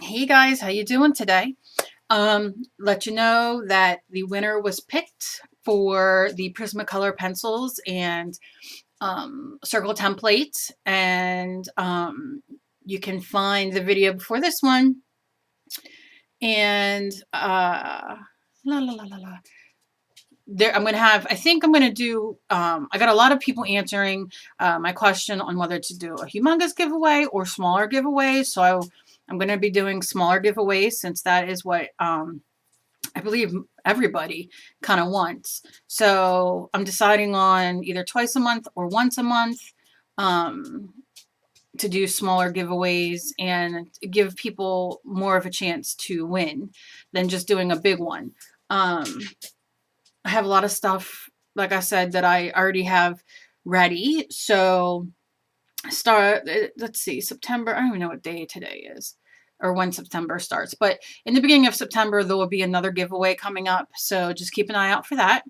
Hey guys, how you doing today? Let you know that the winner was picked for the Prismacolor pencils and circle template, and you can find the video before this one. And la la la la la. There, I'm gonna have. I think I'm gonna do. I got a lot of people answering my question on whether to do a humongous giveaway or smaller giveaways. So I'm gonna be doing smaller giveaways since that is what I believe everybody kind of wants. So I'm deciding on either twice a month or once a month um, to do smaller giveaways and give people more of a chance to win than just doing a big one. I have a lot of stuff, like I said, that I already have ready. So let's see, September. I don't even know what day today is or when September starts, but in the beginning of September, there will be another giveaway coming up. So just keep an eye out for that.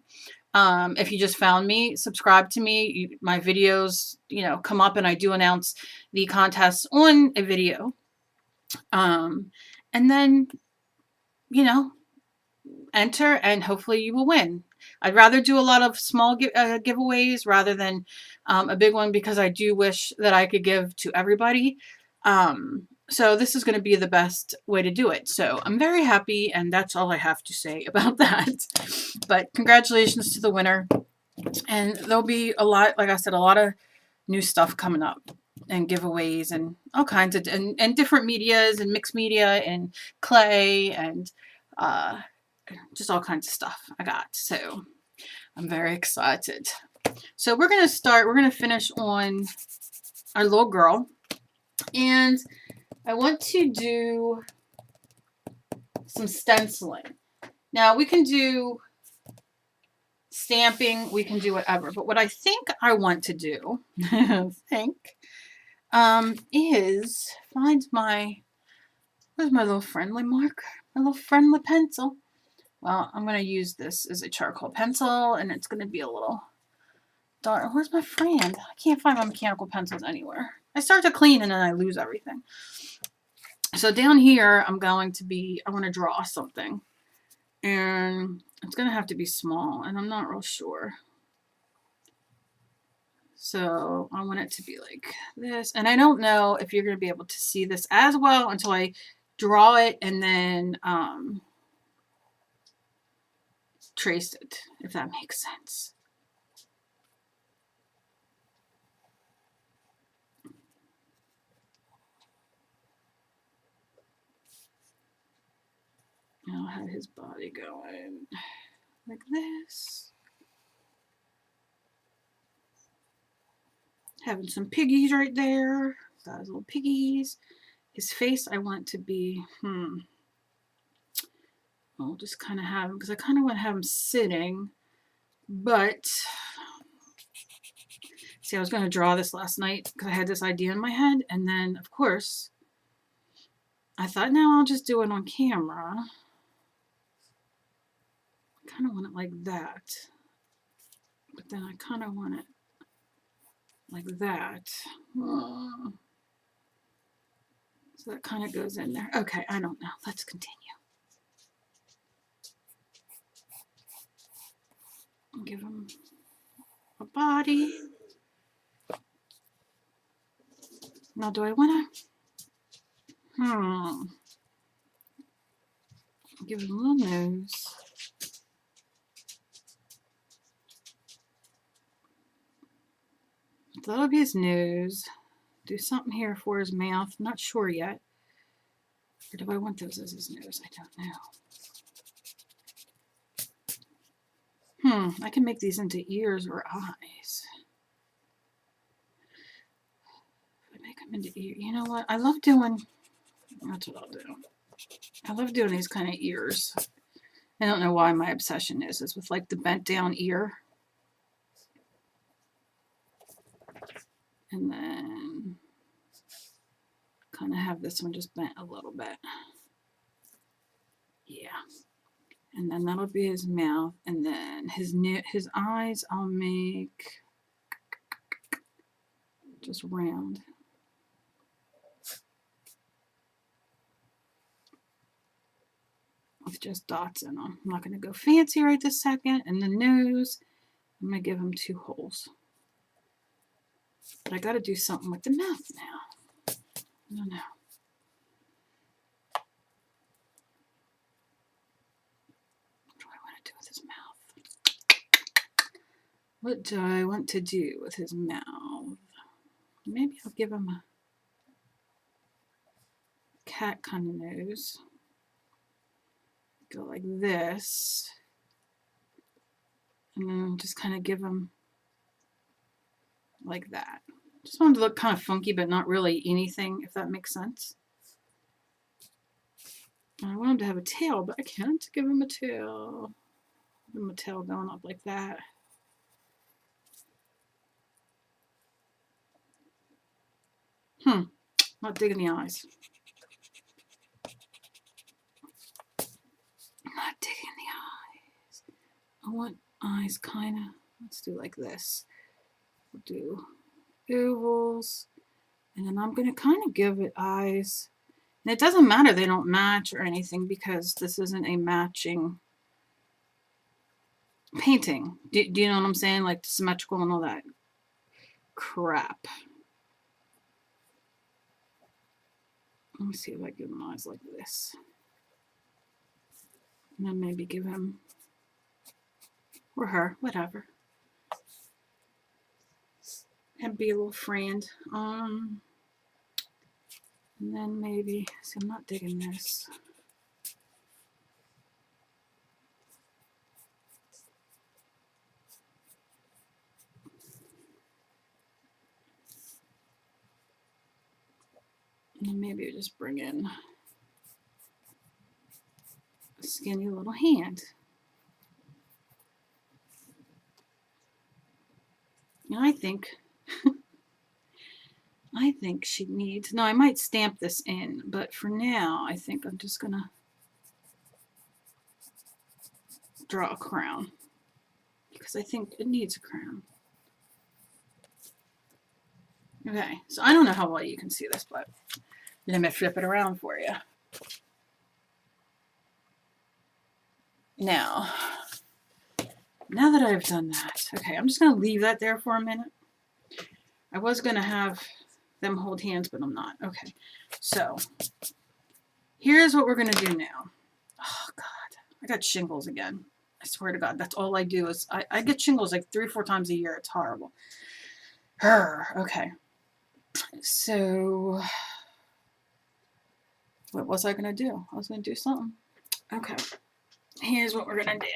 If you just found me, subscribe to me. My videos, come up and I do announce the contests on a video. And then, you know, enter and hopefully you will win. I'd rather do a lot of small giveaways rather than a big one because I do wish that I could give to everybody. So this is going to be the best way to do it. So I'm very happy, and that's all I have to say about that. But congratulations to the winner. And there'll be a lot, like I said, a lot of new stuff coming up and giveaways and all kinds of and different medias and mixed media and clay and just all kinds of stuff I got. So I'm very excited. So we're going to finish on our little girl. And I want to do some stenciling. Now we can do stamping, we can do whatever. But what I think I want to do, is find where's my little friendly marker? My little friendly pencil. Well, I'm going to use this as a charcoal pencil, and it's going to be a little dark. Where's my friend? I can't find my mechanical pencils anywhere. I start to clean, and then I lose everything. So down here, I want to draw something. And it's going to have to be small, and I'm not real sure. So I want it to be like this. And I don't know if you're going to be able to see this as well until I draw it and then trace it, if that makes sense. I'll have his body going like this. Having some piggies right there. Got his little piggies. His face I want to be, I'll just kind of have him, because I kind of want to have him sitting, but see, I was going to draw this last night because I had this idea in my head, and then, of course, I thought, no, I'll just do it on camera. I kind of want it like that, but then I kind of want it like that. So that kind of goes in there. Okay, I don't know. Let's continue. Give him a body. Now, do I want to... Give him a little nose. That'll be his nose. Do something here for his mouth. Not sure yet. Or do I want those as his nose? I don't know. I can make these into ears or eyes. If I make them into ears, you know what? I love doing... That's what I'll do. I love doing these kind of ears. I don't know why my obsession is with like the bent down ear. And then kind of have this one just bent a little bit. Yeah. And then that'll be his mouth. And then his eyes I'll make just round. with just dots in them. I'm not going to go fancy right this second. And the nose, I'm going to give him 2 holes. But I got to do something with the mouth now. I don't know. What do I want to do with his mouth? What do I want to do with his mouth? Maybe I'll give him a cat kind of nose. Go like this. And then just kind of give him like that. Just wanted to look kind of funky, but not really anything, if that makes sense. I want him to have a tail, but I can't give him a tail. Give him a tail going up like that. Not digging the eyes. Not digging the eyes. I want eyes kind of, let's do like this. We'll do ovals. And then I'm going to kind of give it eyes. And it doesn't matter they don't match or anything because this isn't a matching painting. Do you know what I'm saying? Like symmetrical and all that crap. Let me see if I give him eyes like this. And then maybe give him, or her, whatever. And be a little friend. And then maybe, see, I'm not digging this. And then maybe just bring in a skinny little hand. And I think she needs, no, I might stamp this in, but for now, I think I'm just gonna draw a crown because I think it needs a crown. Okay, so I don't know how well you can see this, but let me flip it around for you. Now that I've done that, okay, I'm just going to leave that there for a minute. I was going to have them hold hands, but I'm not. Okay, so here's what we're going to do now. Oh, God, I got shingles again. I swear to God, that's all I do is I get shingles like 3 or 4 times a year. It's horrible. Okay. So what was I going to do? I was going to do something. Okay. Here's what we're going to do.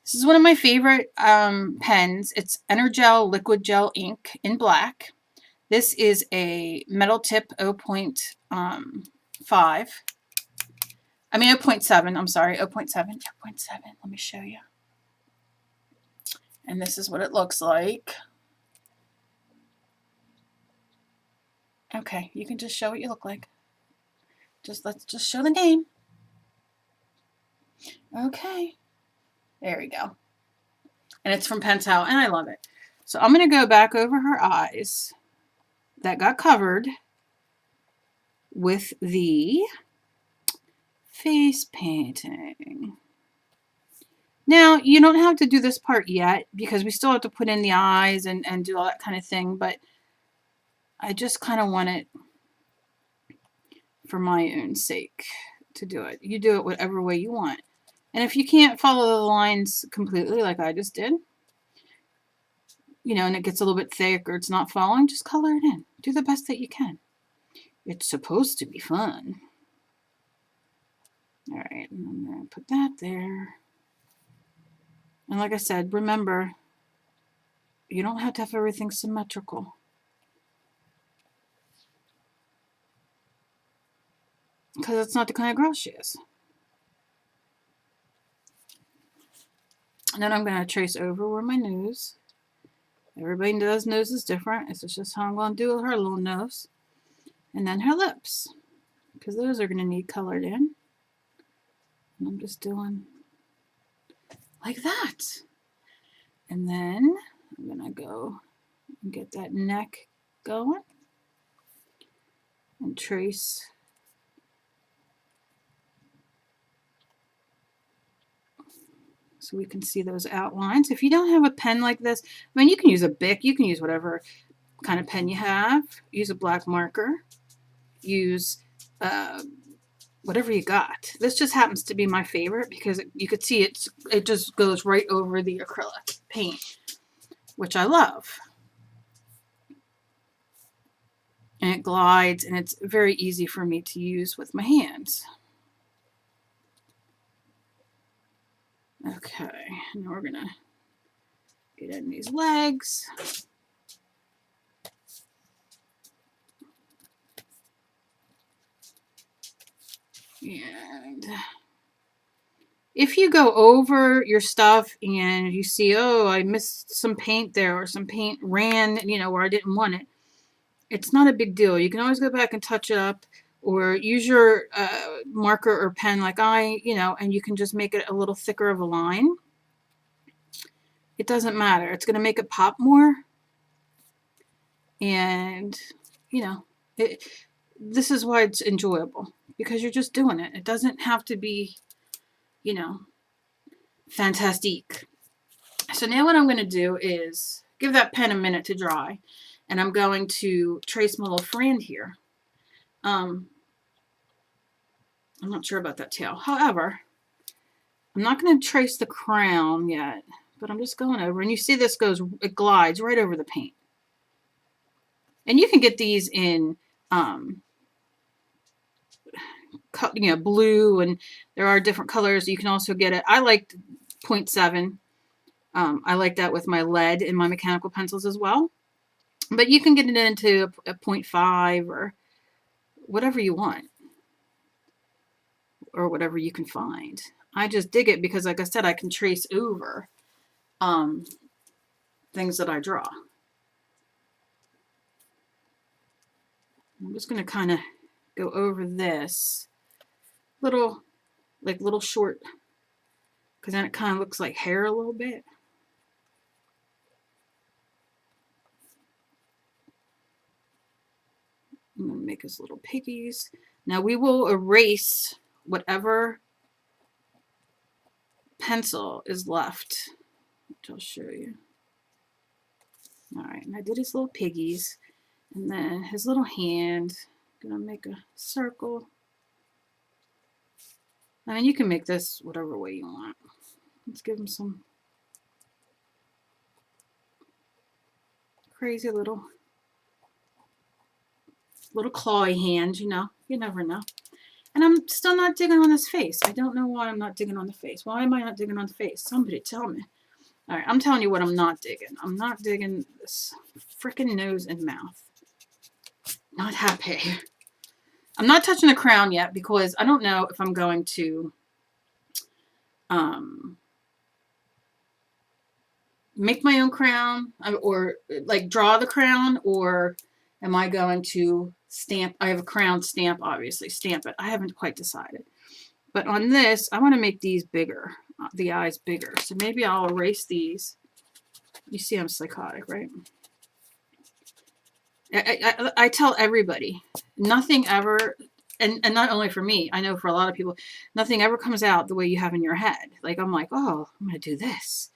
This is one of my favorite pens. It's Energel Liquid Gel ink in black. This is a metal tip 0.5. I mean 0.7. I'm sorry, 0.7. 0.7. Let me show you. And this is what it looks like. Okay, you can just show what you look like. Let's just show the name. Okay. There we go. And it's from Pentel, and I love it. So I'm going to go back over her eyes that got covered with the face painting. Now, you don't have to do this part yet because we still have to put in the eyes and do all that kind of thing, but I just kind of want it for my own sake to do it. You do it whatever way you want. And if you can't follow the lines completely like I just did, you know, and it gets a little bit thick or it's not following, just color it in. Do the best that you can. It's supposed to be fun. All right, and I'm going to put that there. And like I said, remember, you don't have to have everything symmetrical. Because that's not the kind of girl she is. And then I'm going to trace over where my nose. Everybody does noses different. This is just how I'm going to do her little nose. And then her lips. Because those are going to need colored in. And I'm just doing like that. And then I'm going to go and get that neck going. And trace so we can see those outlines. If you don't have a pen like this, I mean, you can use a Bic, you can use whatever kind of pen you have. Use a black marker. Use whatever you got. This just happens to be my favorite because you could see it just goes right over the acrylic paint, which I love. And it glides, and it's very easy for me to use with my hands. Okay, now we're gonna get in these legs. And if you go over your stuff and you see, oh, I missed some paint there, or some paint ran, you know, where I didn't want it, it's not a big deal. You can always go back and touch it up, or use your marker or pen like you know, and you can just make it a little thicker of a line. It doesn't matter. It's going to make it pop more. And, you know, this is why it's enjoyable, because you're just doing it. It doesn't have to be, you know, fantastique. So now what I'm going to do is give that pen a minute to dry, and I'm going to trace my little friend here. I'm not sure about that tail. However, I'm not going to trace the crown yet, but I'm just going over, and you see this it glides right over the paint. And you can get these in, you know, blue, and there are different colors. You can also get it. I liked 0.7. I like that with my lead in my mechanical pencils as well. But you can get it into a 0.5 or whatever you want, or whatever you can find. I just dig it because, like I said, I can trace over things that I draw. I'm just going to kind of go over this little short, because then it kind of looks like hair a little bit. I'm going to make his little piggies. Now we will erase whatever pencil is left, which I'll show you. All right, and I did his little piggies, and then his little hand. I'm going to make a circle. I mean, you can make this whatever way you want. Let's give him some crazy little clawy hands, you know. You never know. And I'm still not digging on his face. I don't know why I'm not digging on the face. Why am I not digging on the face? Somebody tell me. All right, I'm telling you what I'm not digging. I'm not digging this freaking nose and mouth. Not happy. I'm not touching the crown yet because I don't know if I'm going to make my own crown, or like draw the crown, or am I going to stamp? I have a crown stamp, obviously, stamp it. I haven't quite decided. But on this, I want to make these bigger, the eyes bigger. So maybe I'll erase these. You see I'm psychotic, right? I tell everybody, nothing ever, and not only for me, I know for a lot of people, nothing ever comes out the way you have in your head. Like, I'm like, oh, I'm going to do this.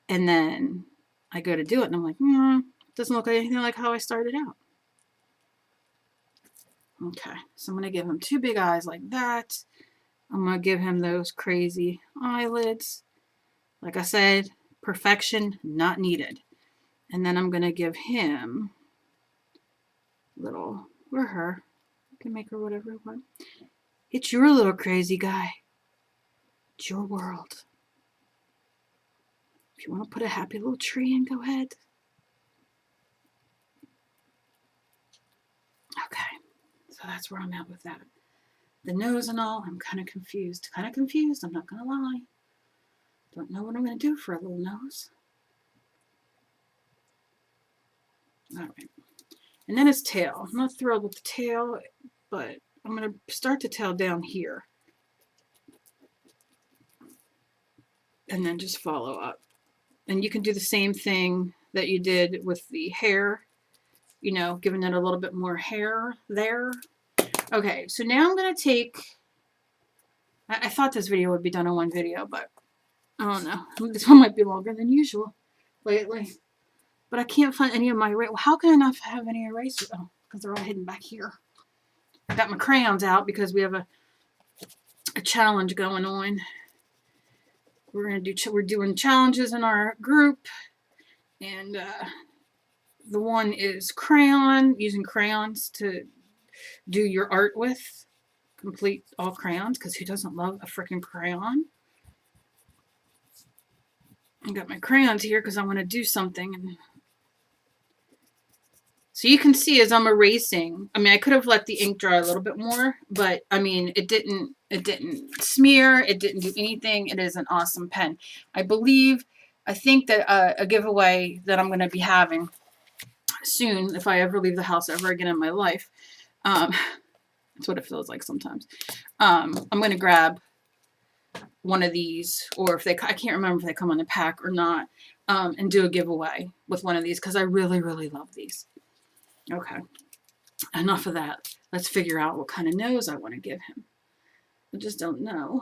And then I go to do it, and I'm like, it doesn't look anything like how I started out. Okay, so I'm going to give him two big eyes like that. I'm going to give him those crazy eyelids. Like I said, perfection not needed. And then I'm going to give him little, or her, you can make her whatever you want. It's your little crazy guy. It's your world. If you want to put a happy little tree in, go ahead. Okay, so that's where I'm at with that. The nose and all, I'm kind of confused. I'm not going to lie. Don't know what I'm going to do for a little nose. All right. And then his tail. I'm not thrilled with the tail, but I'm going to start the tail down here. And then just follow up. And you can do the same thing that you did with the hair, you know, giving it a little bit more hair there. Okay, so now I'm going to take, I thought this video would be done in one video, but I don't know. This one might be longer than usual lately. But I can't find any of my erasers. How can I not have any erasers? Oh, because they're all hidden back here. I got my crayons out because we have a challenge going on. We're doing challenges in our group, and the one is using crayons to do your art with. Complete all crayons, because who doesn't love a freaking crayon? I got my crayons here because I want to do something, and so you can see as I'm erasing, I mean, I could have let the ink dry a little bit more, but I mean, it didn't smear. It didn't do anything. It is an awesome pen. I think that a giveaway that I'm going to be having soon, if I ever leave the house ever again in my life, that's what it feels like sometimes. I'm going to grab one of these, or if I can't remember if they come on the pack or not, and do a giveaway with one of these, because I really, really love these. Okay, enough of that. Let's figure out what kind of nose I want to give him. I just don't know.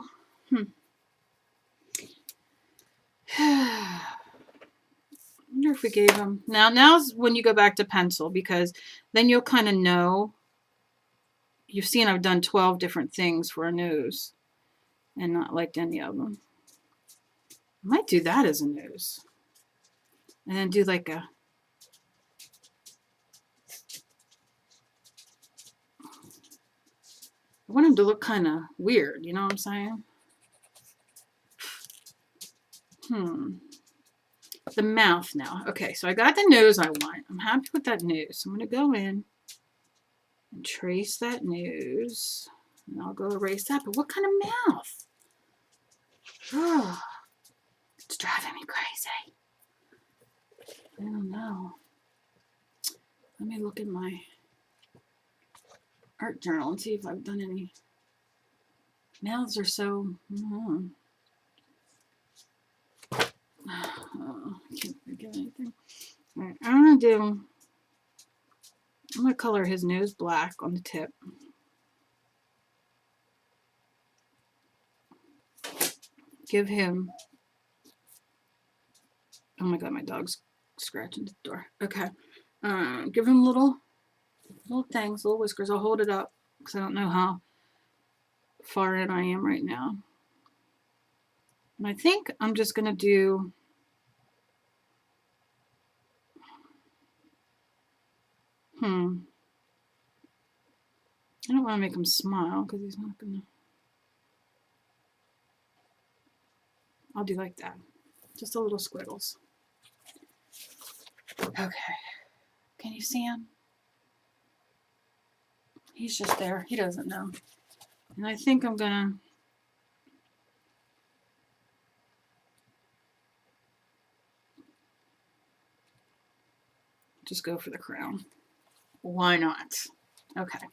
I wonder if we gave him... Now's when you go back to pencil, because then you'll kind of know. You've seen I've done 12 different things for a nose and not liked any of them. I might do that as a nose. And then do like a... I want him to look kind of weird, you know what I'm saying? The mouth now. Okay, so I got the nose I want. I'm happy with that nose. So I'm going to go in and trace that nose. And I'll go erase that. But what kind of mouth? Oh, it's driving me crazy. I don't know. Let me look at my art journal and see if I've done any. Mouths are so... I can't think of anything. All right, I'm going to color his nose black on the tip. Give him... Oh my god, my dog's scratching the door. Okay. Give him little things, little whiskers. I'll hold it up because I don't know how far in I am right now. And I think I'm just going to do... I don't want to make him smile because he's not going to... I'll do like that. Just a little squiggles. Okay. Can you see him? He's just there. He doesn't know. And I think I'm going to... just go for the crown. Why not? Okay.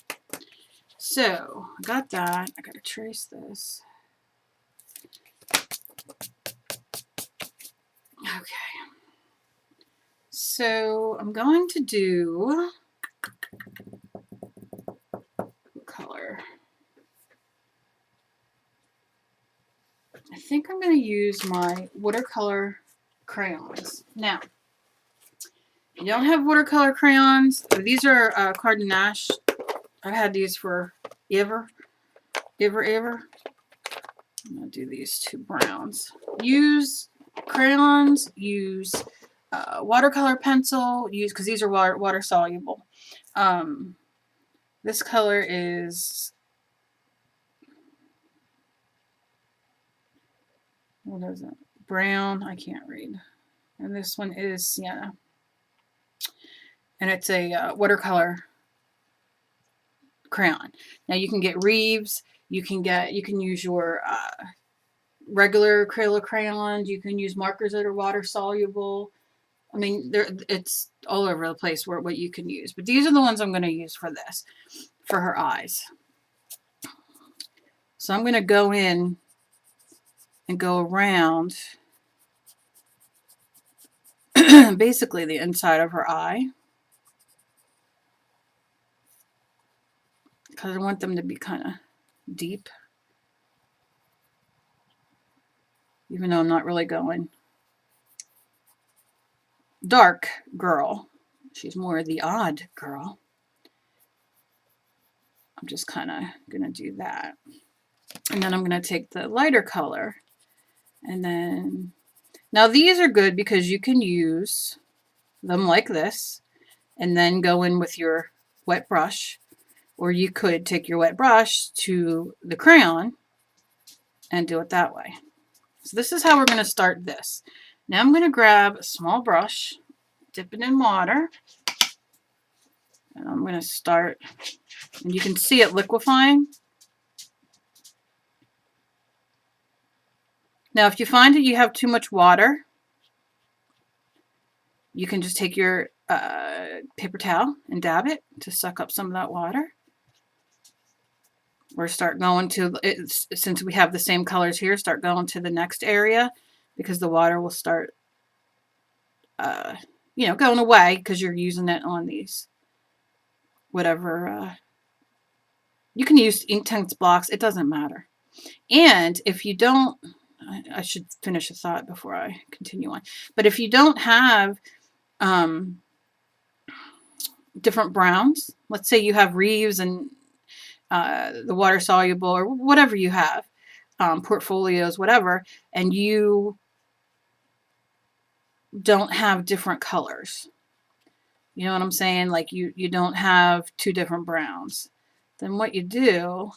So, I got that. I got to trace this. Okay. So, I'm going to do... what color? I think I'm going to use my watercolor crayons. Now, if you don't have watercolor crayons, these are Cardin Nash. I've had these for ever. I'm going to do these two browns. Use crayons, use watercolor pencil, because these are water soluble. This color is... what is it? Brown. I can't read. And this one is sienna. And it's a watercolor crayon. Now you can get Reeves. You can use your regular acrylic crayons. You can use markers that are water soluble. I mean, it's all over the place what you can use. But these are the ones I'm going to use for this, for her eyes. So I'm going to go in and go around basically the inside of her eye, because I want them to be kind of deep. even though I'm not really going dark girl. She's more the odd girl. I'm just kind of going to do that. And then I'm going to take the lighter color. And then, now these are good because you can use them like this and then go in with your wet brush. Or you could take your wet brush to the crayon and do it that way. So this is how we're going to start this. Now I'm going to grab a small brush, dip it in water, and I'm going to start, and you can see it liquefying. Now if you find that you have too much water, you can just take your paper towel and dab it to suck up some of that water. Or start going to, since we have the same colors here, start going to the next area because the water will start, you know, going away because you're using it on these, whatever, you can use Inktense blocks, it doesn't matter. And if you don't, I should finish a thought before I continue on, but if you don't have different browns, let's say you have Reeves and the water soluble or whatever you have, portfolios, whatever, and you don't have different colors. You know what I'm saying? Like you don't have two different browns. Then what you do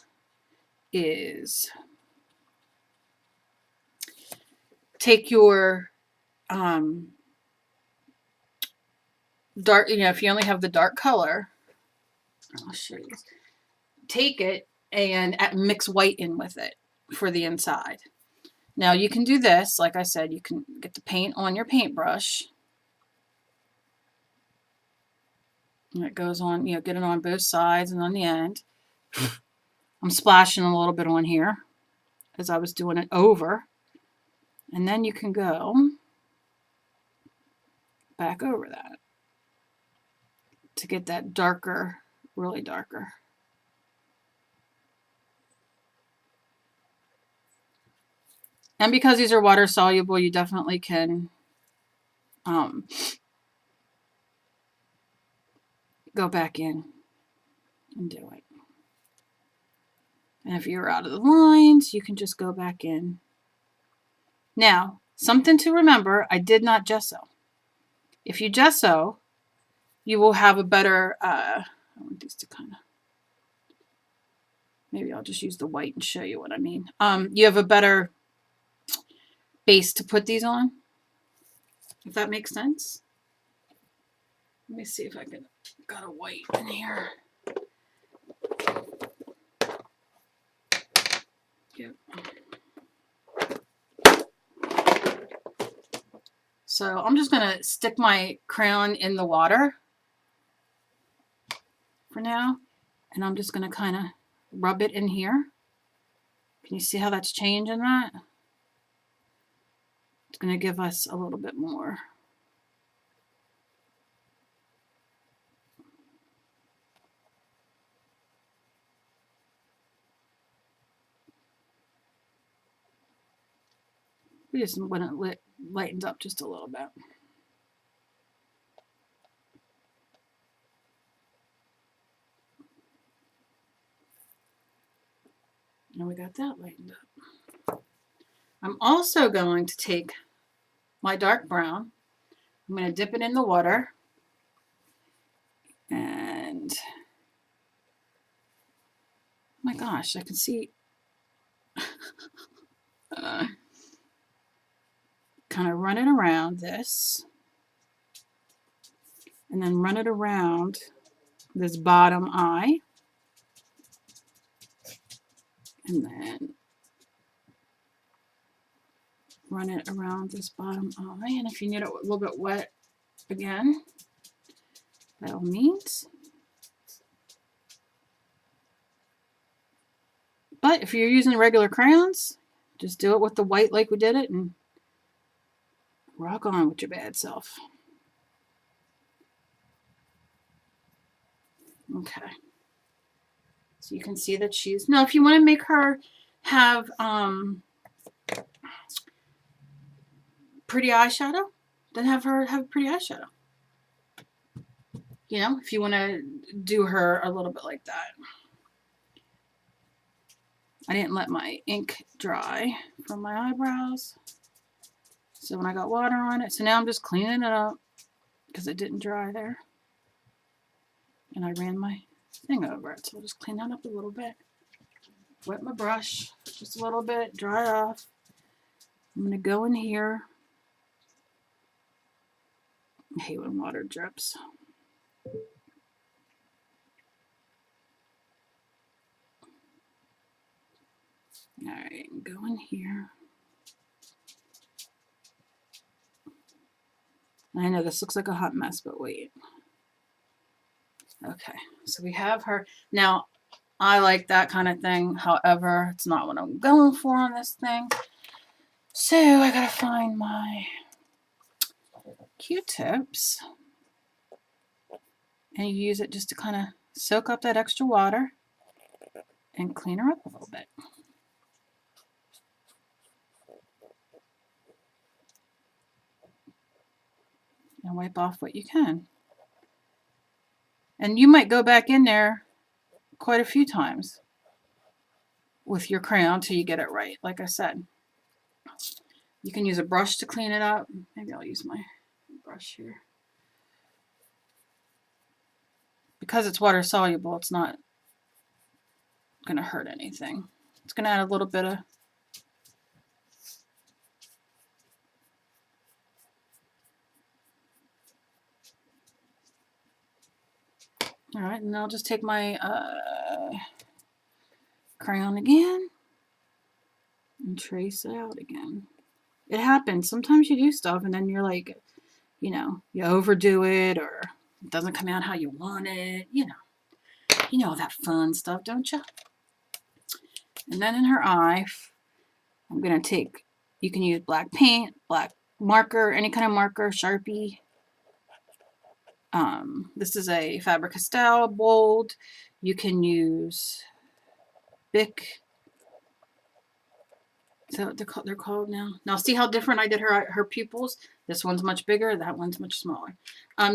is take your dark, you know, if you only have the dark color, I'll show you. Take it and mix white in with it for the inside. Now you can do this, like I said, you can get the paint on your paintbrush. And it goes on, you know, get it on both sides and on the end. I'm splashing a little bit on here as I was doing it over. And then you can go back over that to get that darker, really darker. And because these are water soluble, you definitely can go back in and do it. And if you're out of the lines, you can just go back in. Now, something to remember, I did not gesso. If you gesso, you will have a better, I want these to kind of, maybe I'll just use the white and show you what I mean. You have a better base to put these on, if that makes sense. Let me see if I can, got a white in here. Yep. So I'm just going to stick my crayon in the water for now. And I'm just going to kind of rub it in here. Can you see how that's changing that? It's going to give us a little bit more. We just want it lightened up just a little bit. And we got that lightened up. I'm also going to take my dark brown. I'm going to dip it in the water. And oh my gosh, I can see kind of run it around this. And then run it around this bottom eye. And then run it around this bottom eye. And if you need it a little bit wet again, by all means. But if you're using regular crayons, just do it with the white like we did it and rock on with your bad self. Okay. So you can see that she's, now if you want to make her have pretty eyeshadow, then have her have pretty eyeshadow. You know, if you want to do her a little bit like that. I didn't let my ink dry from my eyebrows. So when I got water on it, so now I'm just cleaning it up because it didn't dry there. And I ran my thing over it. So I'll just clean that up a little bit. Wet my brush just a little bit, dry it off. I'm going to go in here. I hate when water drips. Alright, go in here. I know this looks like a hot mess, but wait. Okay, so we have her. Now, I like that kind of thing. However, it's not what I'm going for on this thing. So I gotta find my Q-tips. And you use it just to kind of soak up that extra water and clean her up a little bit. And wipe off what you can. And you might go back in there quite a few times with your crayon till you get it right, like I said. You can use a brush to clean it up. Maybe I'll use my brush here. Because it's water soluble, it's not going to hurt anything. It's going to add a little bit of all right, and I'll just take my crayon again and trace it out again. It happens. Sometimes you do stuff and then you're like, you know, you overdo it or it doesn't come out how you want it. You know that fun stuff, don't you? And then in her eye, I'm going to take, you can use black paint, black marker, any kind of marker, Sharpie. This is a Faber-Castell bold. You can use Bic. Is that what they're called now? Now see how different I did her pupils? This one's much bigger. That one's much smaller.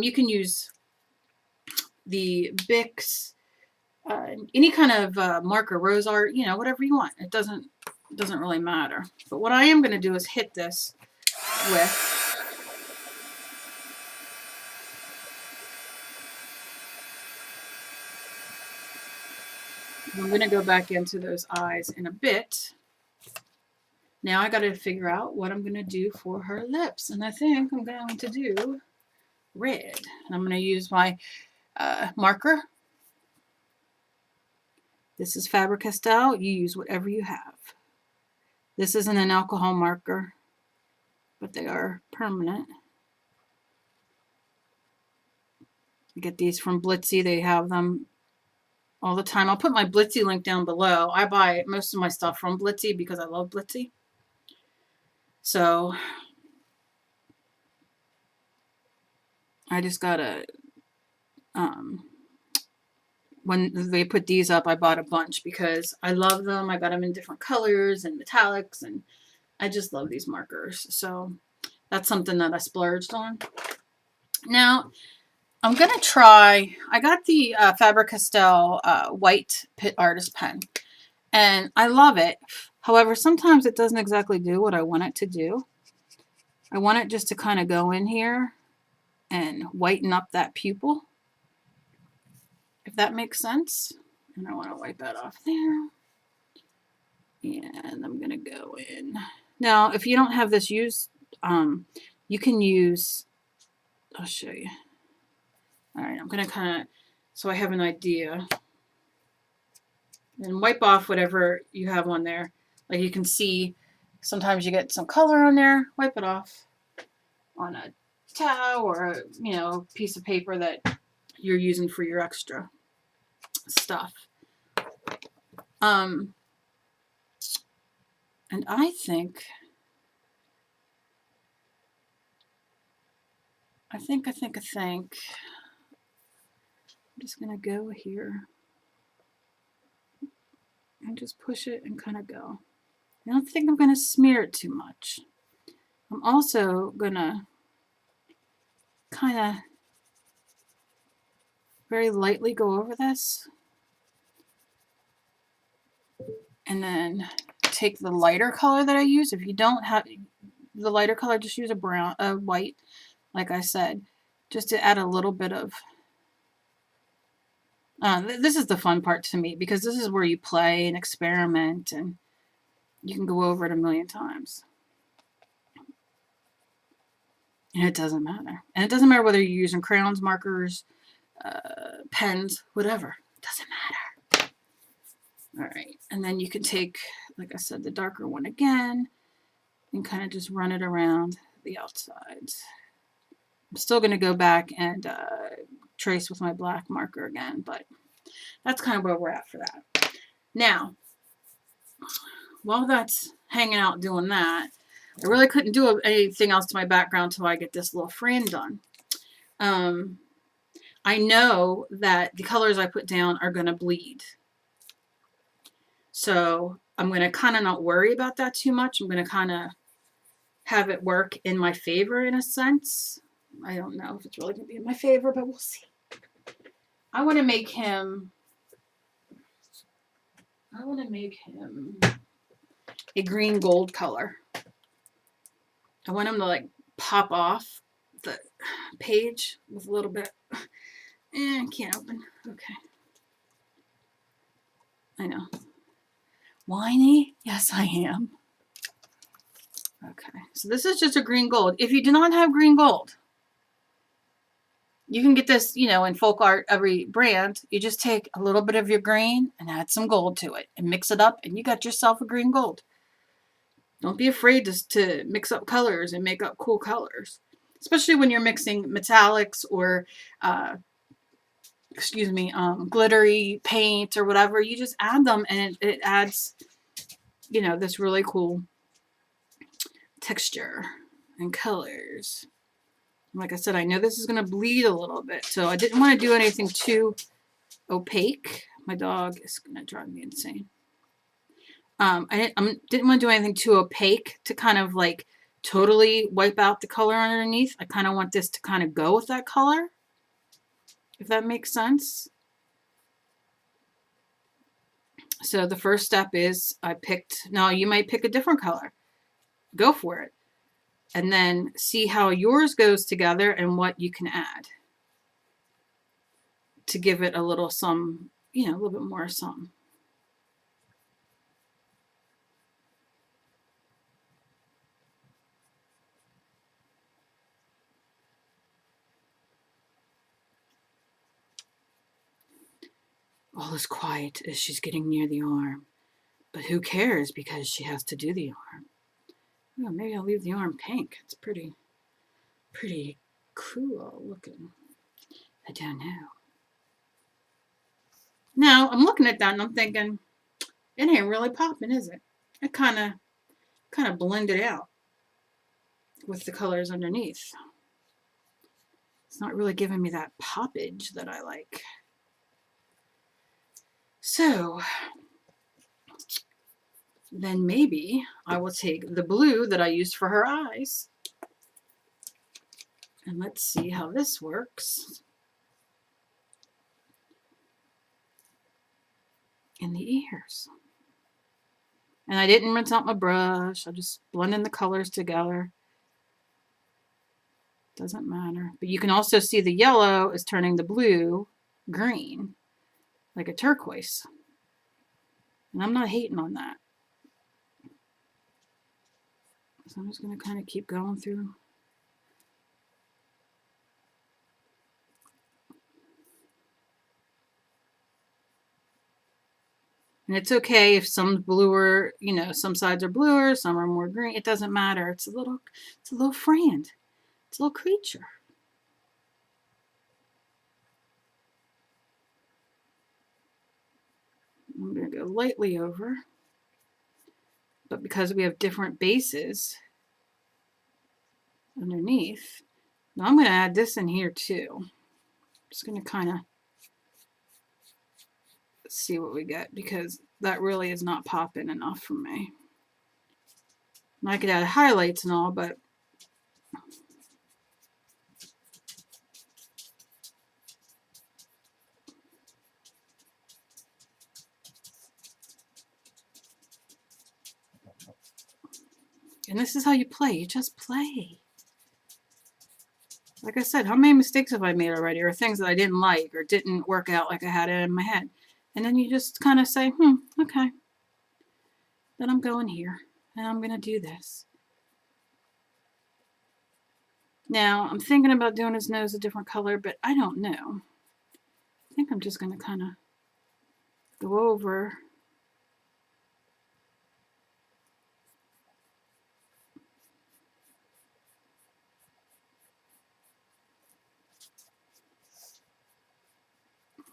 You can use the Bics, any kind of marker, rose art, you know, whatever you want. It doesn't really matter. But what I am going to do is hit this with I'm going to go back into those eyes in a bit. Now I got to figure out what I'm going to do for her lips. And I think I'm going to do red. And I'm going to use my marker. This is Faber-Castell. You use whatever you have. This isn't an alcohol marker, but they are permanent. You get these from Blitsy. They have them all the time. I'll put my Blitsy link down below. I buy most of my stuff from Blitsy because I love Blitsy. So I just gotta, when they put these up, I bought a bunch because I love them. I got them in different colors and metallics, and I just love these markers. So that's something that I splurged on. Now, I'm going to try, I got the Faber-Castell white Pitt Artist pen, and I love it. However, sometimes it doesn't exactly do what I want it to do. I want it just to kind of go in here and whiten up that pupil, if that makes sense. And I want to wipe that off there. And I'm going to go in. Now, if you don't have this used, you can use, I'll show you. All right, I'm going to kind of, so I have an idea. And wipe off whatever you have on there. Like you can see, sometimes you get some color on there. Wipe it off on a towel or a, you know, piece of paper that you're using for your extra stuff. And I think I'm just going to go here and just push it and kind of go. I don't think I'm going to smear it too much. I'm also gonna kind of very lightly go over this and then take the lighter color that I use. If you don't have the lighter color, just use a white, like I said, just to add a little bit of, this is the fun part to me, because this is where you play and experiment and you can go over it a million times. And it doesn't matter. And it doesn't matter whether you're using crayons, markers, pens, whatever. It doesn't matter. All right. And then you can take, like I said, the darker one again and kind of just run it around the outsides. I'm still going to go back and trace with my black marker again, but that's kind of where we're at for that. Now, while that's hanging out doing that, I really couldn't do anything else to my background until I get this little frame done. I know that the colors I put down are going to bleed. So I'm going to kind of not worry about that too much. I'm going to kind of have it work in my favor in a sense. I don't know if it's really going to be in my favor, but we'll see. I want to make him a green gold color. I want him to like pop off the page with a little bit. Can't open. Okay. I know. Whiny? Yes, I am. Okay. So this is just a green gold. If you do not have green gold, you can get this, you know, in folk art, every brand. You just take a little bit of your green and add some gold to it and mix it up, and you got yourself a green gold. Don't be afraid to mix up colors and make up cool colors, especially when you're mixing metallics or, glittery paint or whatever. You just add them and it adds, you know, this really cool texture and colors. Like I said, I know this is going to bleed a little bit, so I didn't want to do anything too opaque. My dog is going to drive me insane. I didn't want to do anything too opaque to kind of like totally wipe out the color underneath. I kind of want this to kind of go with that color, if that makes sense. So the first step is now you might pick a different color. Go for it. And then see how yours goes together and what you can add to give it a little some, you know, a little bit more some. All is quiet as she's getting near the arm. But who cares, because she has to do the arm. Oh, maybe I'll leave the arm pink. It's pretty cool looking. I don't know. Now, I'm looking at that and I'm thinking, it ain't really popping, is it? It kind of blended out with the colors underneath. It's not really giving me that poppage that I like. So, then maybe I will take the blue that I used for her eyes. And let's see how this works in the ears. And I didn't rinse out my brush. I just blended the colors together. Doesn't matter. But you can also see the yellow is turning the blue green, like a turquoise. And I'm not hating on that. So I'm just going to kind of keep going through. And it's okay if some bluer, you know, some sides are bluer, some are more green. It doesn't matter. It's a little friend. It's a little creature. I'm going to go lightly over. But because we have different bases underneath, now I'm going to add this in here too. Just going to kind of see what we get, because that really is not popping enough for me. And I could add highlights and all, but And this is how you play. You just play. Like I said, how many mistakes have I made already, or things that I didn't like or didn't work out like I had it in my head? And then you just kind of say, okay, then I'm going here, and I'm going to do this. Now, I'm thinking about doing his nose a different color, but I don't know. I think I'm just going to kind of go over.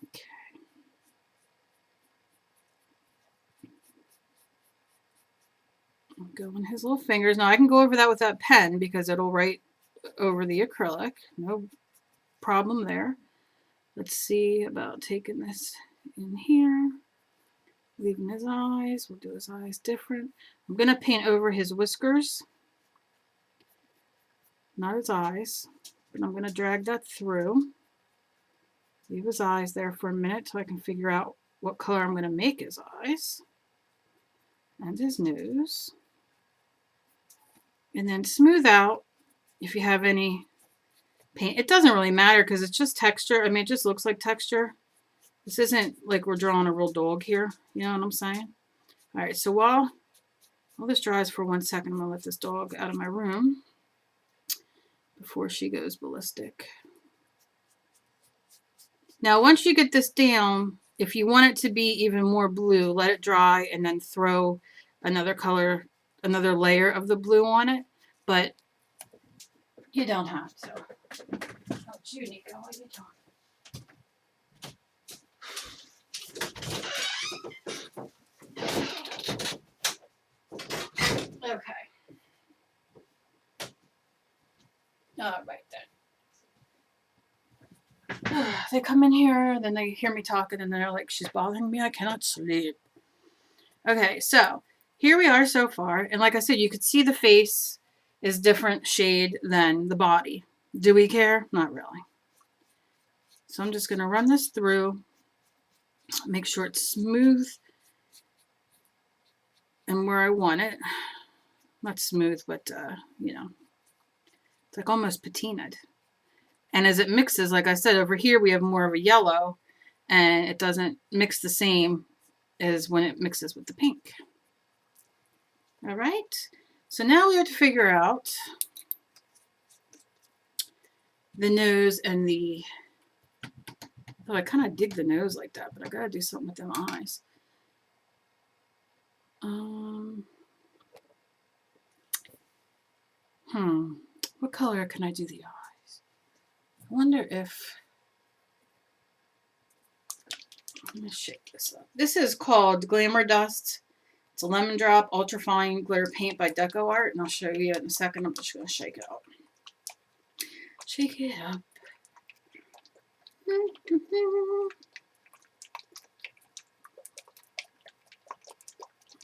Okay. I'm going his little fingers. Now, I can go over that with that pen because it'll write over the acrylic. No problem there. Let's see about taking this in here. Leaving his eyes. We'll do his eyes different. I'm going to paint over his whiskers. Not his eyes. But I'm going to drag that through. Leave his eyes there for a minute so I can figure out what color I'm going to make his eyes. And his nose. And then smooth out if you have any paint. It doesn't really matter because it's just texture. I mean, it just looks like texture. This isn't like we're drawing a real dog here. You know what I'm saying? All right, so while this dries for 1 second, I'm going to let this dog out of my room before she goes ballistic. Now, once you get this down, if you want it to be even more blue, let it dry and then throw another color, another layer of the blue on it. But you don't have to. Oh, Judy, go what are you doing? Okay. All right then. They come in here, then they hear me talking, and they're like, she's bothering me. I cannot sleep. Okay, so here we are so far. And like I said, you could see the face is different shade than the body. Do we care? Not really. So I'm just going to run this through, make sure it's smooth and where I want it. Not smooth, but, you know, it's like almost patinaed. And as it mixes, like I said, over here we have more of a yellow, and it doesn't mix the same as when it mixes with the pink. All right, so now we have to figure out the nose and the, oh, I kind of dig the nose like that, but I gotta do something with them eyes. What color can I do the eyes? I wonder if, let me shake this up. This is called Glamour Dust. It's a lemon drop ultra fine glitter paint by Deco Art, and I'll show you it in a second. I'm just going to shake it up. Shake it up.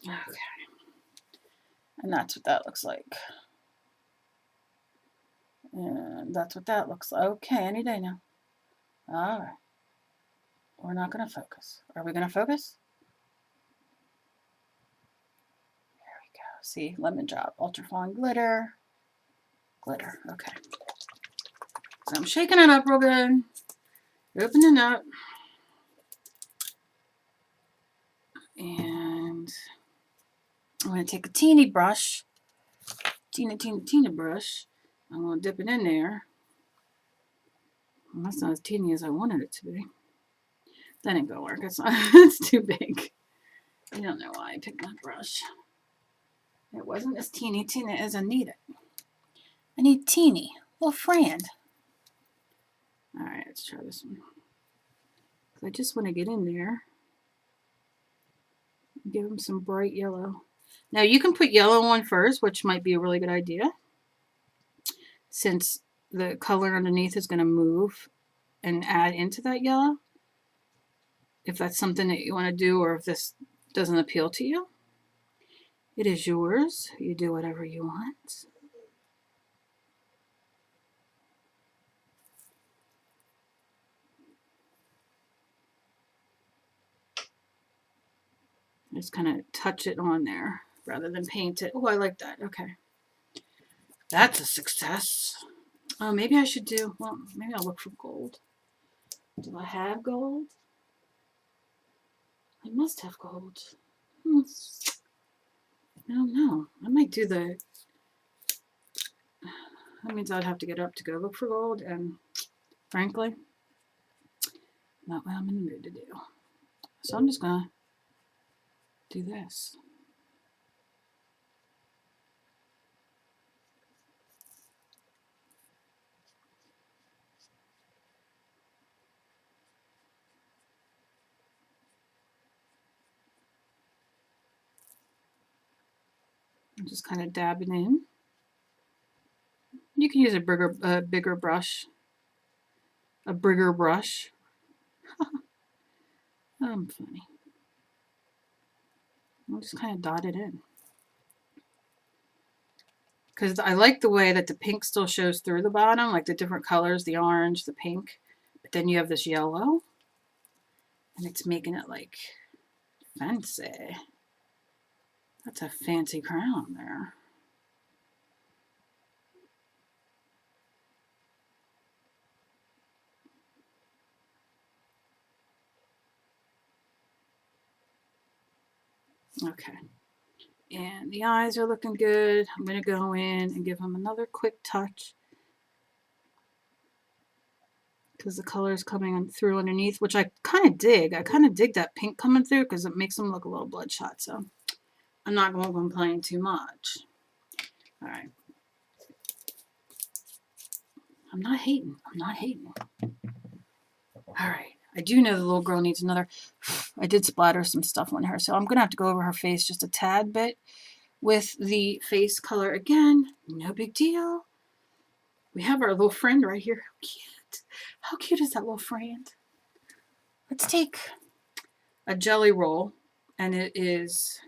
Okay. And that's what that looks like. And that's what that looks like. Okay, any day now. All right. We're not going to focus. Are we going to focus? There we go. See, lemon drop, ultra fine glitter. Glitter. Okay. So I'm shaking it up real good. Opening up. And I'm going to take a teeny brush. Teeny brush. I'm going to dip it in there. Well, that's not as teeny as I wanted it to be. That ain't going to work. It's, not, it's too big. I don't know why I picked that brush. It wasn't as teeny as I need it. I need teeny. Little friend. Alright, let's try this one. I just want to get in there. Give them some bright yellow. Now you can put yellow on first, which might be a really good idea, since the color underneath is going to move and add into that yellow. If that's something that you want to do, or if this doesn't appeal to you, it is yours. You do whatever you want. Just kind of touch it on there rather than paint it. Oh, I like that. Okay. That's a success. Oh, maybe I should do, well, maybe I'll look for gold. Do I have gold? I must have gold. I don't know. I might do the, that means I'd have to get up to go look for gold, and frankly, not what I'm in the mood to do. So I'm just gonna do this. I'm just kind of dabbing in. You can use a bigger brush. A bigger brush. I'm funny. I'll just kind of dot it in. Because I like the way that the pink still shows through the bottom, like the different colors, the orange, the pink. But then you have this yellow. And it's making it like fancy. That's a fancy crown there. Okay. And the eyes are looking good. I'm going to go in and give them another quick touch. Because the color is coming through underneath, which I kind of dig. I kind of dig that pink coming through because it makes them look a little bloodshot. So I'm not going to complain too much. All right. I'm not hating. I'm not hating. All right. I do know the little girl needs another. I did splatter some stuff on her, so I'm going to have to go over her face just a tad bit with the face color again. No big deal. We have our little friend right here. How cute. How cute is that little friend? Let's take a jelly roll, and it is,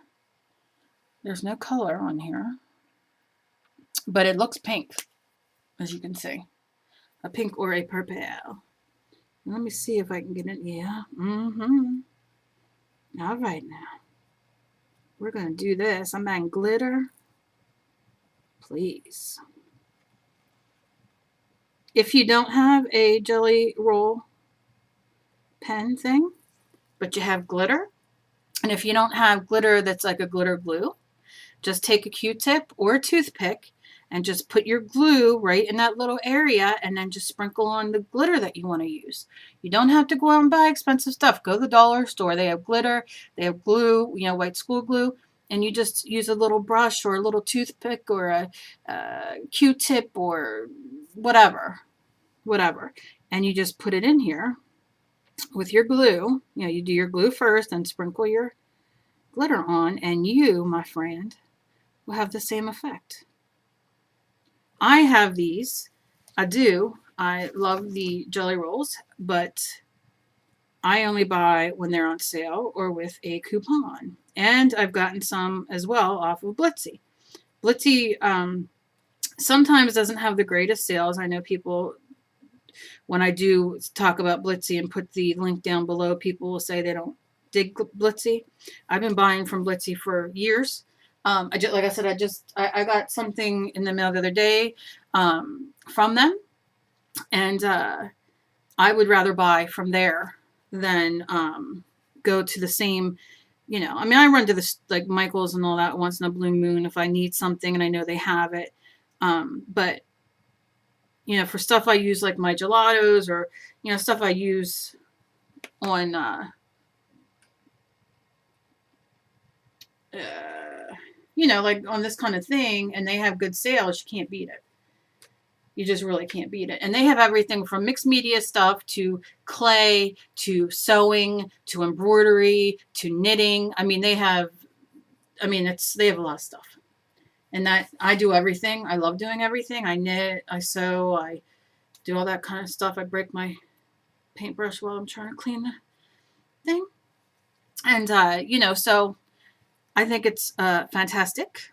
there's no color on here, but it looks pink, as you can see. A pink or a purple. Let me see if I can get it. Yeah. All right now. We're going to do this. I'm adding glitter. Please. If you don't have a jelly roll pen thing, but you have glitter, and if you don't have glitter that's like a glitter glue, just take a Q-tip or a toothpick and just put your glue right in that little area and then just sprinkle on the glitter that you want to use. You don't have to go out and buy expensive stuff. Go to the dollar store. They have glitter. They have glue, you know, white school glue. And you just use a little brush or a little toothpick or a Q-tip or whatever. And you just put it in here with your glue. You know, you do your glue first and sprinkle your glitter on. And you, my friend, will have the same effect. I have these. I do. I love the jelly rolls, but I only buy when they're on sale or with a coupon. And I've gotten some as well off of Blitsy. Blitsy sometimes doesn't have the greatest sales. I know people, when I do talk about Blitsy and put the link down below, people will say they don't dig Blitsy. I've been buying from Blitsy for years. Like I said, I got something in the mail the other day from them, and I would rather buy from there than go to the same, you know. I mean, I run to the like Michael's and all that once in a blue moon if I need something and I know they have it. But you know, for stuff I use like my gelatos or you know stuff I use on you know, like on this kind of thing, and they have good sales, you can't beat it. You just really can't beat it. And they have everything from mixed media stuff to clay to sewing to embroidery to knitting. I mean, they have a lot of stuff. And that I do everything. I love doing everything. I knit, I sew, I do all that kind of stuff. I break my paintbrush while I'm trying to clean the thing. And you know, so I think it's fantastic.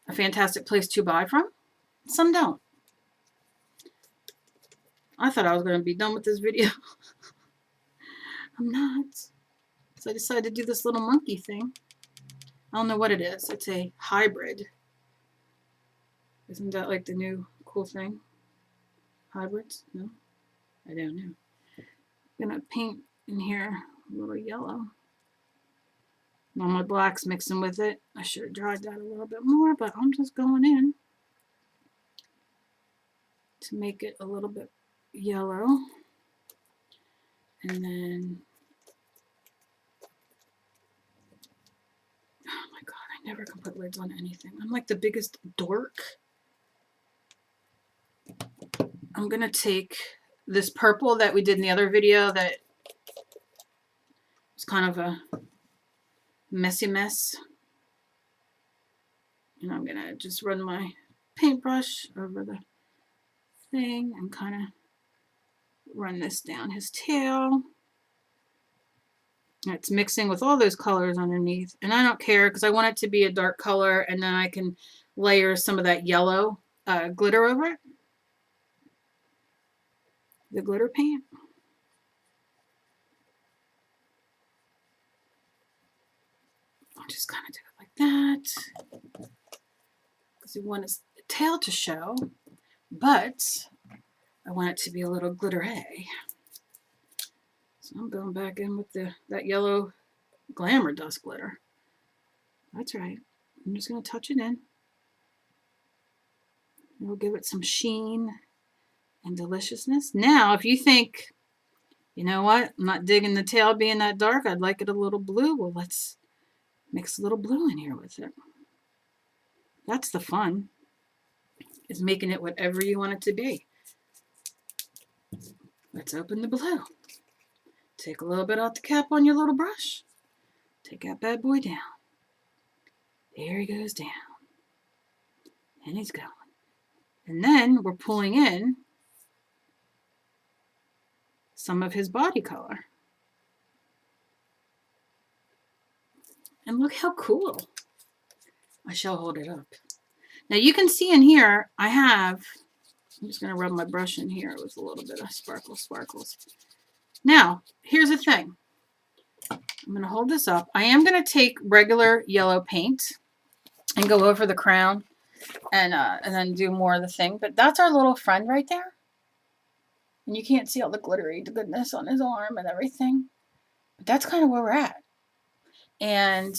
A fantastic place to buy from. Some don't. I thought I was going to be done with this video. I'm not. So I decided to do this little monkey thing. I don't know what it is. It's a hybrid. Isn't that like the new cool thing? Hybrids? No? I don't know. I'm gonna paint in here a little yellow. Now my black's mixing with it. I should have dried that a little bit more, but I'm just going in to make it a little bit yellow. And then, oh my God, I never can put lids on anything. I'm like the biggest dork. I'm gonna take this purple that we did in the other video that was kind of a messy mess. And I'm gonna just run my paintbrush over the thing and kind of run this down his tail. It's mixing with all those colors underneath, and I don't care because I want it to be a dark color, and then I can layer some of that yellow glitter over it, the glitter paint. I'll just kind of do it like that because we want his tail to show, but I want it to be a little glittery. So I'm going back in with that yellow glamour dust glitter. That's right. I'm just going to touch it in. It'll give it some sheen and deliciousness. Now, if you think, you know what, I'm not digging the tail being that dark, I'd like it a little blue, well, let's mix a little blue in here with it. That's the fun, is making it whatever you want it to be. Let's open the blue. Take a little bit off the cap on your little brush. Take that bad boy down. There he goes down. And he's going. And then we're pulling in some of his body color. And look how cool. I shall hold it up. Now you can see in here, I'm just going to rub my brush in here with a little bit of sparkles. Now, here's the thing. I'm going to hold this up. I am going to take regular yellow paint and go over the crown and then do more of the thing. But that's our little friend right there. And you can't see all the glittery goodness on his arm and everything. But that's kind of where we're at. And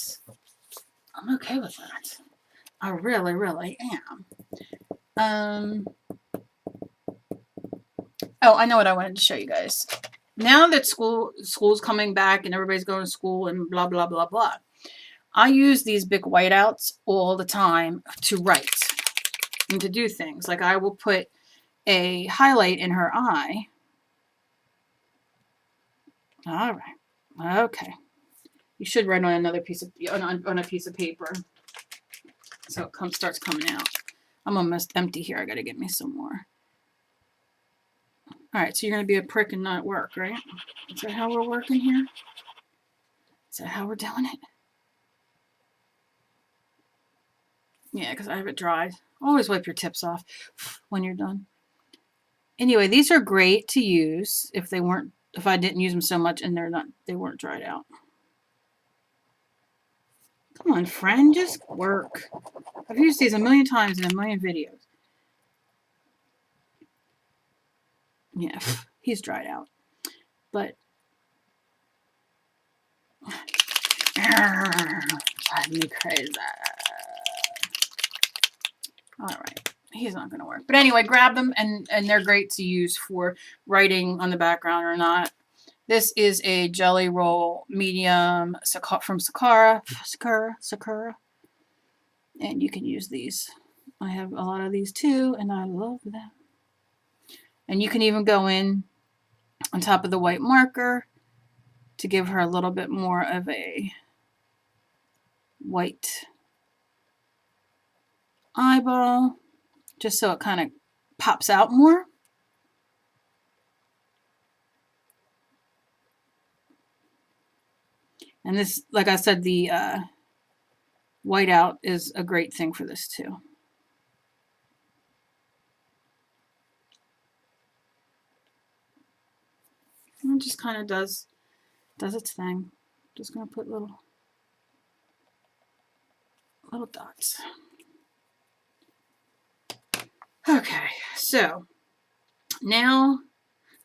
I'm okay with that. I really, really am. Oh, I know what I wanted to show you guys. Now that school's coming back and everybody's going to school and blah, blah, blah, blah, I use these big whiteouts all the time to write and to do things. Like I will put a highlight in her eye. All right. Okay. You should write on another piece of on a piece of paper, so it starts coming out. I'm almost empty here. I got to get me some more. All right, so you're going to be a prick and not work, right? Is that how we're working here? Is that how we're doing it? Yeah, because I have it dried. Always wipe your tips off when you're done. Anyway, these are great to use if I didn't use them so much and they weren't dried out. Come on, friend, just work. I've used these a million times in a million videos. Yeah, he's dried out. But drive me crazy. All right, he's not going to work. But anyway, grab them, and they're great to use for writing on the background or not. This is a Jelly Roll medium from Sakura. And you can use these. I have a lot of these too, and I love them. And you can even go in on top of the white marker to give her a little bit more of a white eyeball, just so it kind of pops out more. And this, like I said, the whiteout is a great thing for this too. And it just kind of does its thing. Just going to put little dots. Okay, so now,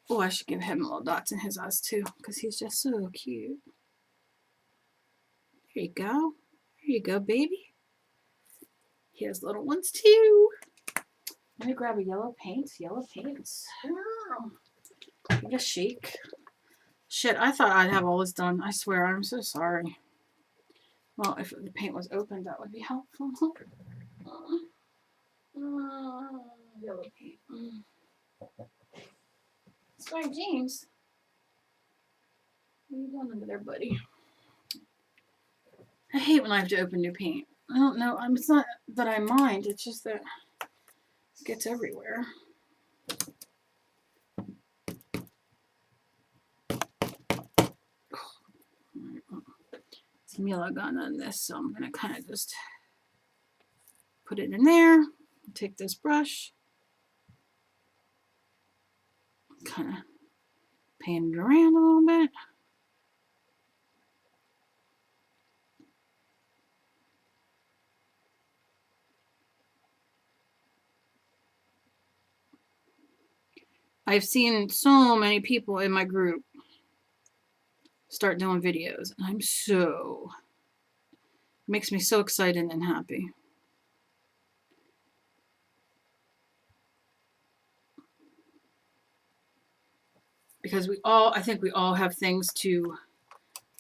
oh, I should give him little dots in his eyes too, because he's just so cute. There you go. There you go, baby. He has little ones too. Let me grab a yellow paint. Yellow paints. Give it a shake. Shit, I thought I'd have all this done. I swear, I'm so sorry. Well, if the paint was open, that would be helpful. Yellow paint. Sorry, James. What are you doing under there, buddy? I hate when I have to open new paint. I don't know. It's not that I mind. It's just that it gets everywhere. It's Mila gun on this, so I'm going to kind of just put it in there. Take this brush. Kind of pan it around a little bit. I've seen so many people in my group start doing videos, and it makes me so excited and happy. Because I think we all have things to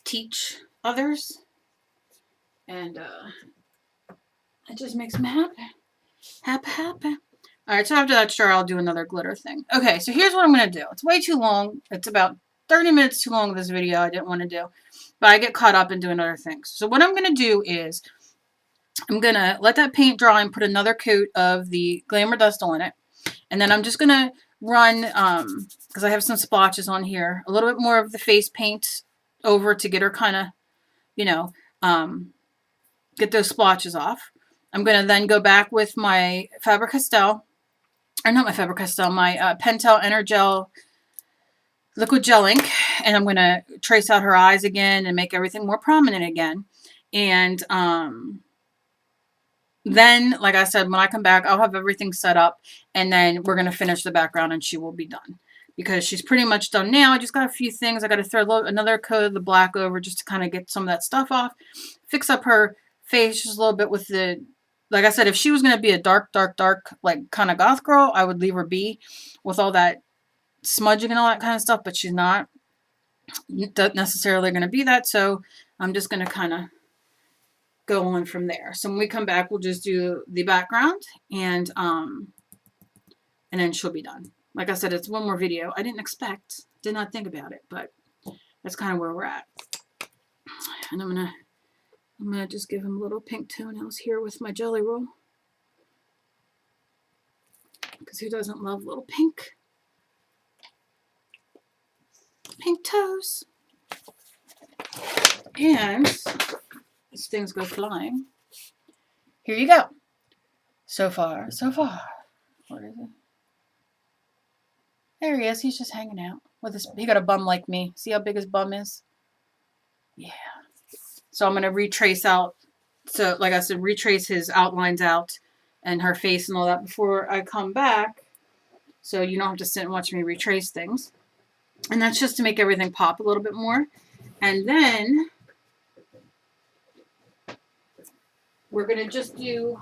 teach others, and it just makes me happy. All right, so after that, sure, I'll do another glitter thing. Okay, so here's what I'm going to do. It's way too long. It's about 30 minutes too long of this video. I didn't want to do, but I get caught up in doing other things. So what I'm going to do is I'm going to let that paint dry and put another coat of the Glamour Dust on it. And then I'm just going to run, because I have some splotches on here, a little bit more of the face paint over to get her kind of, you know, get those splotches off. I'm going to then go back with my Faber-Castell, or not my Faber-Castell, my Pentel Energel liquid gel ink, and I'm going to trace out her eyes again and make everything more prominent again. And then, like I said, when I come back, I'll have everything set up, and then we're going to finish the background, and she will be done. Because she's pretty much done now. I just got a few things. I got to throw another coat of the black over just to kind of get some of that stuff off. Fix up her face just a little bit with the... Like I said, if she was going to be a dark, like, kind of goth girl, I would leave her be with all that smudging and all that kind of stuff, but she's not necessarily going to be that, so I'm just going to kind of go on from there. So when we come back, we'll just do the background, and then she'll be done. Like I said, it's one more video. I did not think about it, but that's kind of where we're at. And I'm gonna just give him little pink toenails here with my Jelly Roll. Because who doesn't love little pink toes? And these things go flying. Here you go. So far. What is it? There he is. He's just hanging out with his. He got a bum like me. See how big his bum is? Yeah. So I'm going to retrace out. So, like I said, retrace his outlines out and her face and all that before I come back. So you don't have to sit and watch me retrace things. And that's just to make everything pop a little bit more. And then we're going to just do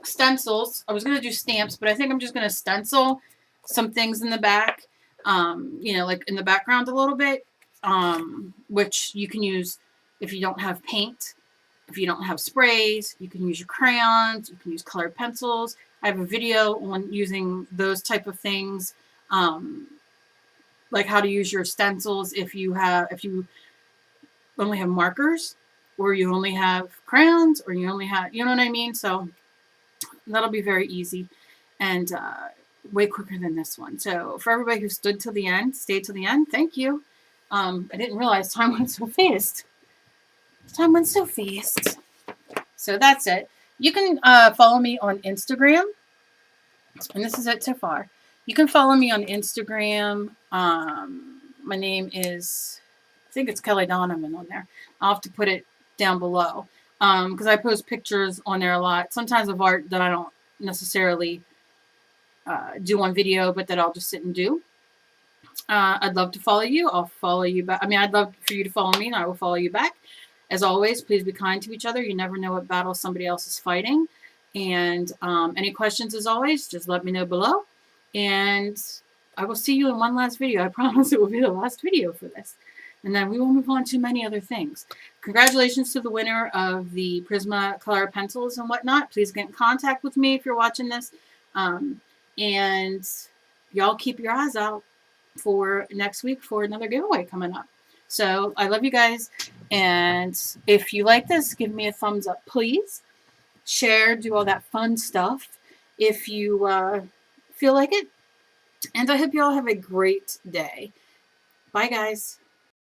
stencils. I was going to do stamps, but I think I'm just going to stencil some things in the back, you know, like in the background a little bit, which you can use if you don't have paint, if you don't have sprays, you can use your crayons, you can use colored pencils. I have a video on using those type of things, like how to use your stencils if you only have markers, or you only have crayons, or you only have, you know what I mean? So that'll be very easy and way quicker than this one. So for everybody who stayed till the end, thank you. I didn't realize time went so fast. So that's it. You can follow me on Instagram. And this is it so far. You can follow me on Instagram. My name is think it's Kelly Donovan on there. I'll have to put it down below because I post pictures on there a lot. Sometimes of art that I don't necessarily do on video, but that I'll just sit and do. I'd love to follow you. I'll follow you back. I mean, I'd love for you to follow me, and I will follow you back. As always, please be kind to each other. You never know what battle somebody else is fighting. And any questions, as always, just let me know below. And I will see you in one last video. I promise it will be the last video for this. And then we will move on to many other things. Congratulations to the winner of the Prismacolor pencils and whatnot. Please get in contact with me if you're watching this. And y'all keep your eyes out for next week for another giveaway coming up. So I love you guys. And if you like this, give me a thumbs up, please. Share, do all that fun stuff if you feel like it. And I hope you all have a great day. Bye, guys.